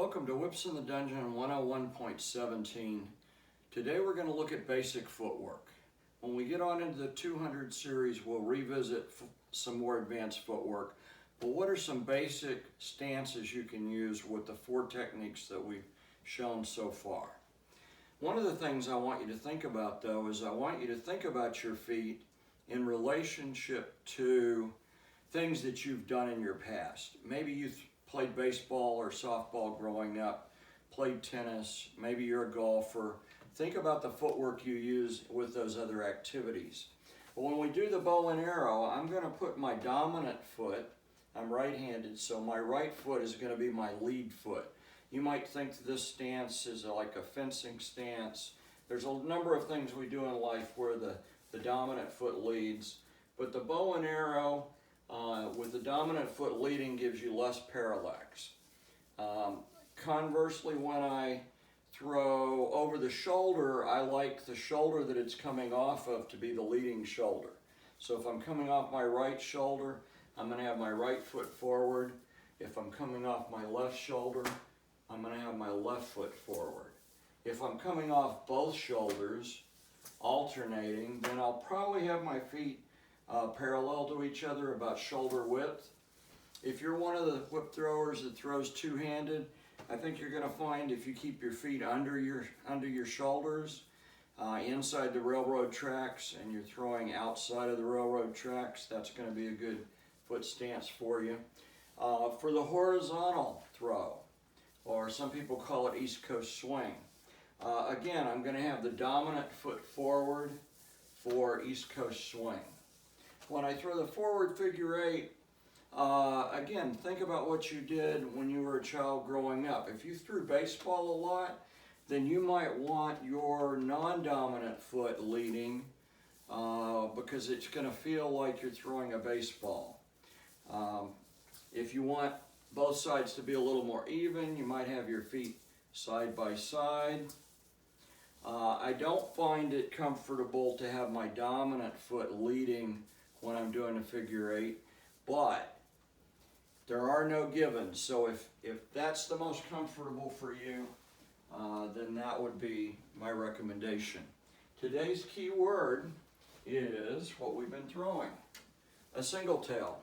Welcome to Whips in the Dungeon 101.17. Today we're going to look at basic footwork. When we get on into the 200 series, we'll revisit some more advanced footwork. But what are some basic stances you can use with the 4 techniques that we've shown so far? One of the things I want you to think about, though, is I want you to think about your feet in relationship to things that you've done in your past. Maybe you played baseball or softball growing up, played tennis, maybe you're a golfer. Think about the footwork you use with those other activities. But when we do the bow and arrow, I'm going to put my dominant foot, I'm right-handed, so my right foot is going to be my lead foot. You might think this stance is like a fencing stance. There's a number of things we do in life where the dominant foot leads, but the bow and arrow, with the dominant foot leading, gives you less parallax. Conversely, when I throw over the shoulder, I like the shoulder that it's coming off of to be the leading shoulder. So if I'm coming off my right shoulder, I'm going to have my right foot forward. If I'm coming off my left shoulder, I'm going to have my left foot forward. If I'm coming off both shoulders, alternating, then I'll probably have my feet parallel to each other, about shoulder width. If you're one of the whip throwers that throws two-handed, I think you're going to find if you keep your feet under your shoulders, inside the railroad tracks, and you're throwing outside of the railroad tracks, that's going to be a good foot stance for you. For the horizontal throw, or some people call it East Coast swing, again, I'm going to have the dominant foot forward for East Coast swing. When I throw the forward figure 8, again, think about what you did when you were a child growing up. If you threw baseball a lot, then you might want your non-dominant foot leading because it's going to feel like you're throwing a baseball. If you want both sides to be a little more even, you might have your feet side by side. I don't find it comfortable to have my dominant foot leading when I'm doing a figure 8, but there are no givens. So if that's the most comfortable for you, then that would be my recommendation. Today's key word is what we've been throwing, a single tail.